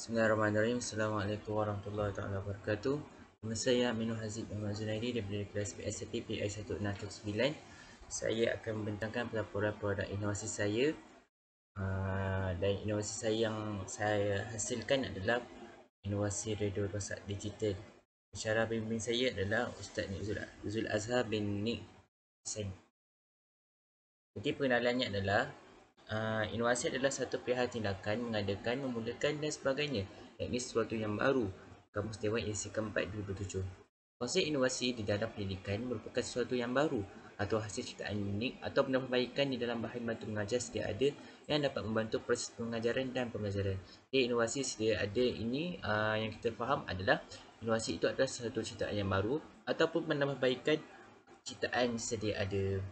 Bismillahirrahmanirrahim. Assalamualaikum warahmatullahi wabarakatuh. Nama saya Aminul Hazib Muhammad Zunaidi daripada kelas BSAP PI 1679. Saya akan membentangkan pelaporan produk inovasi saya. Dan inovasi saya yang saya hasilkan adalah inovasi radio rosak digital. Pensyarah pembimbing saya adalah Ustaz Nik Zul Azhar bin Nik Hussein. Jadi pengenalannya adalah inovasi adalah satu perihal tindakan, mengadakan, memulakan dan sebagainya. Yakni sesuatu yang baru. Kamus Dewan edisi keempat 2007. Konsep inovasi di dalam pendidikan merupakan sesuatu yang baru atau hasil ciptaan unik atau penambahbaikan di dalam bahan bantu mengajar sedia ada yang dapat membantu proses pengajaran dan pembelajaran. Jadi inovasi sedia ada ini yang kita faham adalah inovasi itu adalah satu ciptaan yang baru ataupun penambahbaikan ciptaan sedia ada.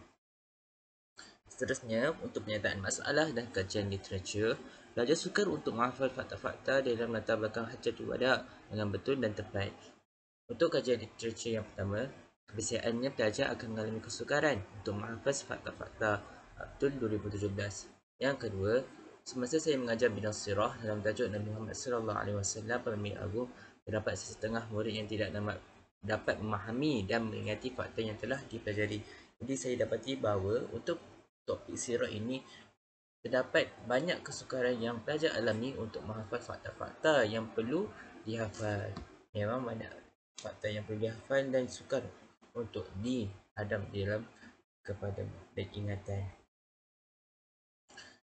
Seterusnya, untuk penyataan masalah dan kajian literatur, pelajar sukar untuk menghafal fakta-fakta dalam latar belakang Hajjatul Wada dengan betul dan tepat. Untuk kajian literatur yang pertama, kebiasaannya pelajar akan mengalami kesukaran untuk menghafal fakta-fakta Abdul 2017. Yang kedua, semasa saya mengajar bidang sirah dalam tajuk Nabi Muhammad SAW Pemimpin Agung, terdapat sesetengah murid yang tidak dapat memahami dan mengingati fakta yang telah dipelajari. Jadi saya dapati bahawa untuk topik sirah ini terdapat banyak kesukaran yang pelajar alami untuk menghafal fakta-fakta yang perlu dihafal. Memang banyak fakta yang perlu dihafal dan sukar untuk dihadam dalam kepada ingatan.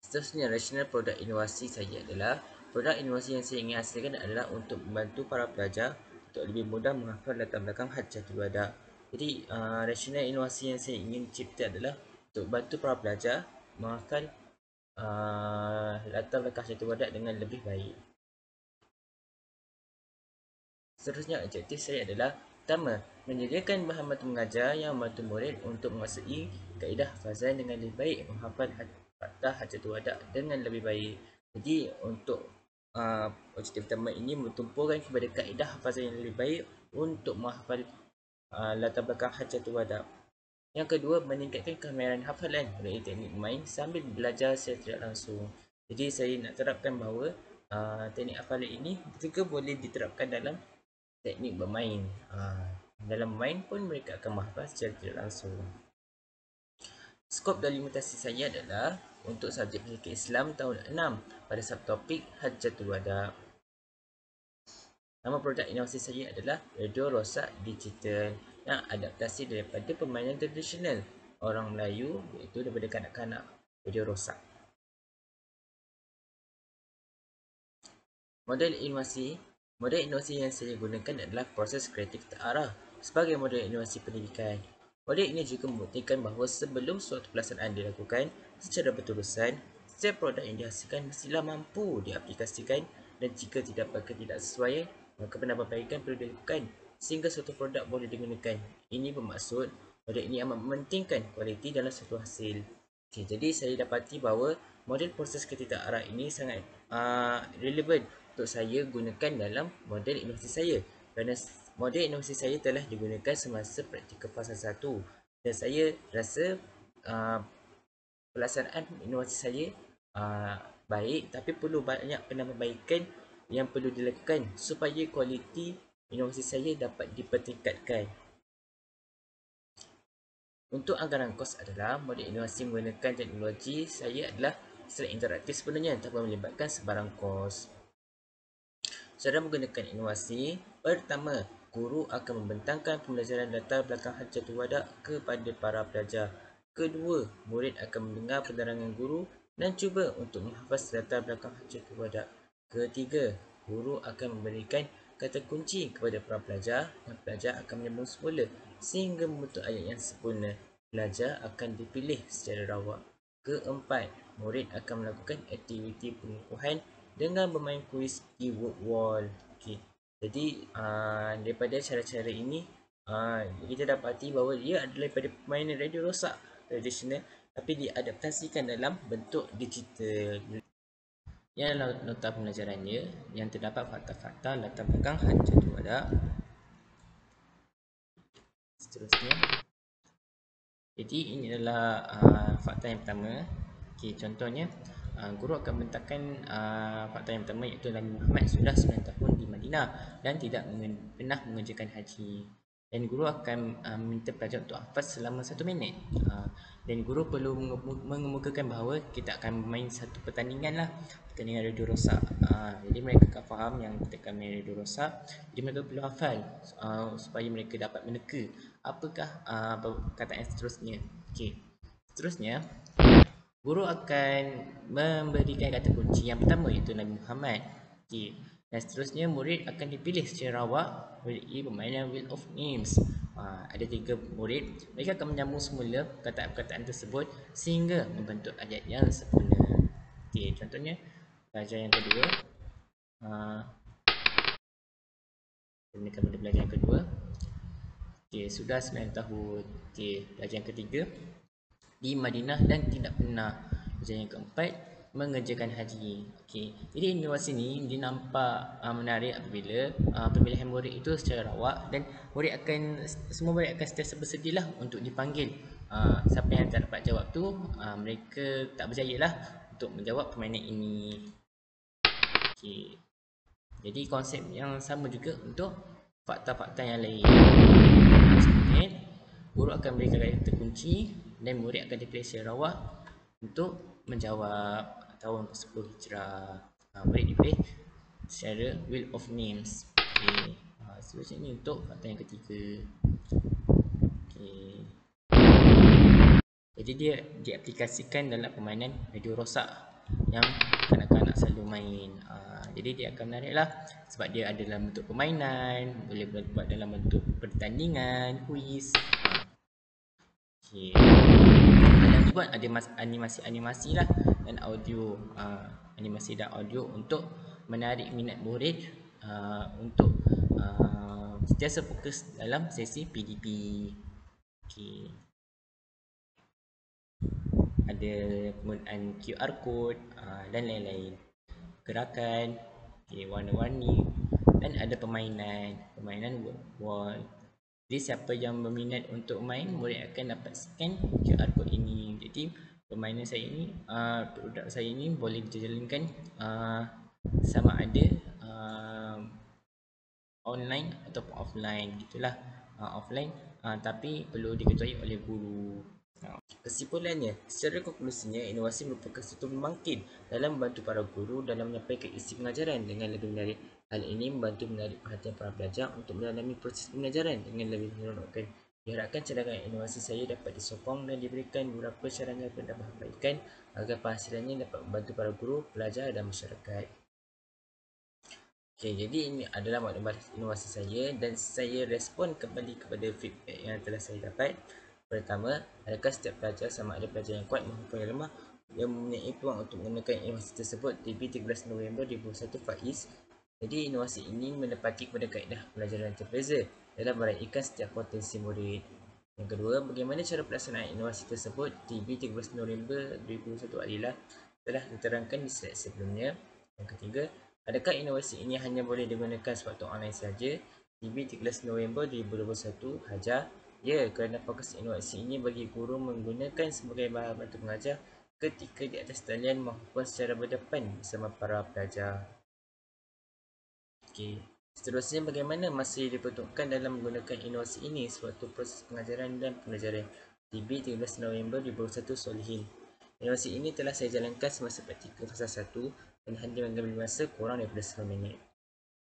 Seterusnya, rasional produk inovasi saya adalah produk inovasi yang saya ingin hasilkan adalah untuk membantu para pelajar untuk lebih mudah menghafal latar belakang Hajjatul Wada. Jadi, rasional inovasi yang saya ingin cipta adalah untuk bantu para pelajar menghafal latar belakang Hajjatul Wada dengan lebih baik. Seterusnya, objektif saya adalah pertama, menyediakan bahan bantu mengajar yang membantu murid untuk menguasai kaedah hafazan dengan lebih baik, menghafal fakta Hajjatul Wada dengan lebih baik. Jadi untuk objektif pertama ini bertumpukan kepada kaedah hafazan yang lebih baik untuk menghafal latar belakang Hajjatul Wada. Yang kedua, meningkatkan kemahiran hafalan melalui teknik bermain sambil belajar secara tidak langsung. Jadi saya nak terapkan bahawa teknik hafalan ini juga boleh diterapkan dalam teknik bermain. Dalam bermain pun mereka akan menghafal secara tidak langsung. Skop dan limitasi saya adalah untuk subjek pendidikan Islam tahun 6 pada subtopik Hajjatul Wada. Nama produk inovasi saya adalah radio rosak digital yang adaptasi daripada permainan tradisional orang Melayu, iaitu daripada kanak-kanak, radio rosak. Model inovasi yang saya gunakan adalah proses kreatif terarah sebagai model inovasi pendidikan. Model ini juga membuktikan bahawa sebelum suatu pelaksanaan dilakukan secara berterusan, setiap produk yang dihasilkan mestilah mampu diaplikasikan dan jika tidak sesuai, maka penambahbaikan perlu dilakukan sehingga suatu produk boleh digunakan. Ini bermaksud model ini amat mementingkan kualiti dalam suatu hasil. Jadi saya dapati bahawa model proses kreatif terarah ini sangat relevan untuk saya gunakan dalam model inovasi saya kerana model inovasi saya telah digunakan semasa praktikal fasa 1 dan saya rasa pelaksanaan inovasi saya baik, tapi perlu banyak penambahbaikan yang perlu dilakukan supaya kualiti inovasi saya dapat dipertingkatkan. Untuk anggaran kos adalah model inovasi menggunakan teknologi saya adalah secara interaktif sebenarnya tanpa melibatkan sebarang kos. Cara menggunakan inovasi, pertama, guru akan membentangkan pembelajaran latar belakang Hajjatul Wada kepada para pelajar. Kedua, murid akan mendengar penerangan guru dan cuba untuk menghafaz latar belakang Hajjatul Wada. Ketiga, guru akan memberikan kata kunci kepada para pelajar dan pelajar akan menyambung semula sehingga membentuk ayat yang sempurna. Pelajar akan dipilih secara rawak. Keempat, murid akan melakukan aktiviti pengukuhan dengan bermain kuis di word wall. Okay. Jadi daripada cara-cara ini kita dapati bahawa dia adalah daripada permainan radio rosak tradisional tapi diadaptasikan dalam bentuk digital. Yang adalah nota pembelajarannya yang terdapat fakta-fakta latar belakang Hajjatul Wada. Seterusnya, jadi ini adalah fakta yang pertama. Okay, contohnya guru akan bentangkan fakta yang pertama, iaitu Nabi Muhammad sudah 9 tahun di Madinah dan tidak pernah mengerjakan haji. Dan guru akan minta pelajar untuk hafaz selama 1 minit. Dan guru perlu mengemukakan bahawa kita akan main satu pertandingan lah, pertandingan radio rosak. Jadi mereka akan faham yang kita akan main radio rosak. Jadi mereka perlu hafal supaya mereka dapat meneka apakah perkataan seterusnya. Okey. Seterusnya, guru akan memberikan kata kunci yang pertama, iaitu Nabi Muhammad. Okay. Dan seterusnya murid akan dipilih secara awak melalui permainan Wheel of Names. Ada 3 murid, mereka akan menyambung semula perkataan-perkataan tersebut sehingga membentuk ayat yang sempurna. Okay. Contohnya pelajar yang kedua, pada pelajar yang kedua. Okay. Sudah 9 tahun. Okay. Pelajar yang ketiga, di Madinah dan tidak pernah. Pelajar yang keempat, mengerjakan haji. Okey. Jadi inovasi ni dia nampak menarik apabila pemilihan murid itu secara rawak, dan semua murid akan sentiasa bersedihlah untuk dipanggil. Siapa yang tak dapat jawab tu, mereka tak berjayalah untuk menjawab permainan ini. Okey. Jadi konsep yang sama juga untuk fakta-fakta yang lain. Guru akan berikan kata kunci dan murid akan dipilih secara rawak untuk menjawab tahun ke-10 Hijrah. Murid dipilih secara Wheel of Names. Okay. Seterusnya ni untuk fakta yang ketiga. Okay. Jadi dia diaplikasikan dalam permainan radio rosak yang kanak-kanak selalu main. Jadi dia akan menarik lah sebab dia ada dalam bentuk permainan, boleh buat dalam bentuk pertandingan, kuis. Okay. Dalam dibuat ada animasi-animasi lah dan audio, animasi dan audio untuk menarik minat murid untuk sentiasa fokus dalam sesi PDP. Okay. Ada penggunaan QR code dan lain-lain, gerakan, warna-warni, dan ada permainan wall. Jadi siapa yang berminat untuk main, murid akan dapat scan QR code ini. Jadi permainan saya ini, produk saya ini boleh dijalankan sama ada online ataupun offline, gitulah. Offline tapi perlu diketuai oleh guru. Kesimpulannya, secara konklusinya, inovasi merupakan satu pembangkit dalam membantu para guru dalam menyampaikan isi pengajaran dengan lebih menarik. Hal ini membantu menarik perhatian para pelajar untuk mendalami proses pembelajaran dengan lebih menyeronokkan. Diharapkan cadangan inovasi saya dapat disokong dan diberikan beberapa caranya penambahbaikan agar penghasilannya dapat membantu para guru, pelajar dan masyarakat. Okay, jadi ini adalah maklumat inovasi saya dan saya respon kembali kepada feedback yang telah saya dapat. Pertama, adakah setiap pelajar sama ada pelajar yang kuat maupun yang lemah yang mempunyai peluang untuk menggunakan inovasi tersebut? TB 13 November 2021 Faiz. Jadi inovasi ini menepati kepada kaedah pelajaran yang terbeza dalam meraikan setiap potensi murid. Yang kedua, bagaimana cara pelaksanaan inovasi tersebut? TB 13 November 2021 adalah telah diterangkan di slide sebelumnya. Yang ketiga, adakah inovasi ini hanya boleh digunakan sewaktu online saja? TB 13 November 2021 Hajar. Ya, kerana fokus inovasi ini bagi guru menggunakan sebagai bahan bantu mengajar ketika di atas talian maupun secara berdepan bersama para pelajar. Okey. Seterusnya, bagaimana masa yang diperuntukkan dalam menggunakan inovasi ini sewaktu proses pengajaran dan pembelajaran? TB 13 November 2021 Solihin. Inovasi ini telah saya jalankan semasa praktikal fasa 1 dan hanya mengambil masa kurang daripada 10 minit.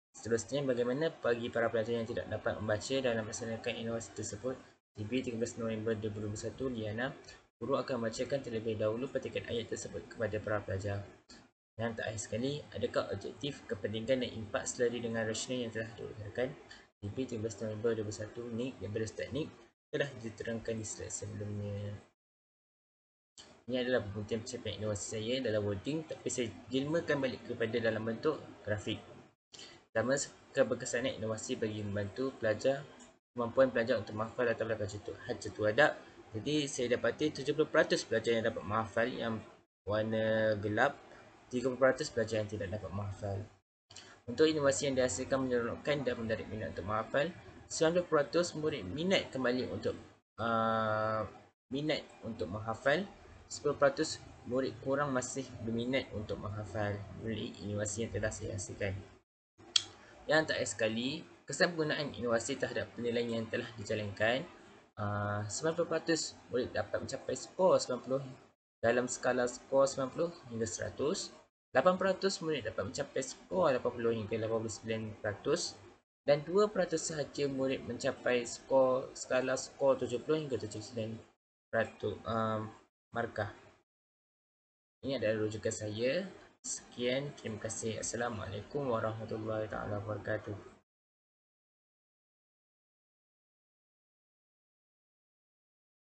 Seterusnya, bagaimana bagi para pelajar yang tidak dapat membaca dalam melaksanakan inovasi tersebut? TB 13 November 2021 Liana. Guru akan membacakan terlebih dahulu petikan ayat tersebut kepada para pelajar. Yang terakhir sekali, adakah objektif, kepentingan dan impak selari dengan rasional yang telah diutarakan? TB 13 November 2021 Nick daripada Ustaz Nick telah diterangkan di slide sebelumnya. Ini adalah pembuktian pencapaian inovasi saya dalam wording, tapi saya jelmakan balik kepada dalam bentuk grafik. Pertama, keberkesanan inovasi bagi membantu pelajar, kemampuan pelajar untuk menghafal latar belakang Hajjatul Adab. Jadi saya dapati 70% pelajar yang dapat menghafal yang warna gelap, 30% pelajar yang tidak dapat menghafal. Untuk inovasi yang dihasilkan menyeronokkan dan menarik minat untuk menghafal, 90% murid minat kembali untuk menghafal, 10% murid kurang masih berminat untuk menghafal melalui inovasi yang telah saya hasilkan. Yang terakhir sekali, kesan penggunaan inovasi terhadap penilaian yang telah dijalankan. 90% murid dapat mencapai skor 90 dalam skala skor 90 hingga 100. 8% murid dapat mencapai skor 80 hingga 89%. Dan 2% sahaja murid mencapai skala skor 70 hingga 79% markah. Ini adalah rujukan saya. Sekian, terima kasih. Assalamualaikum warahmatullahi wabarakatuh.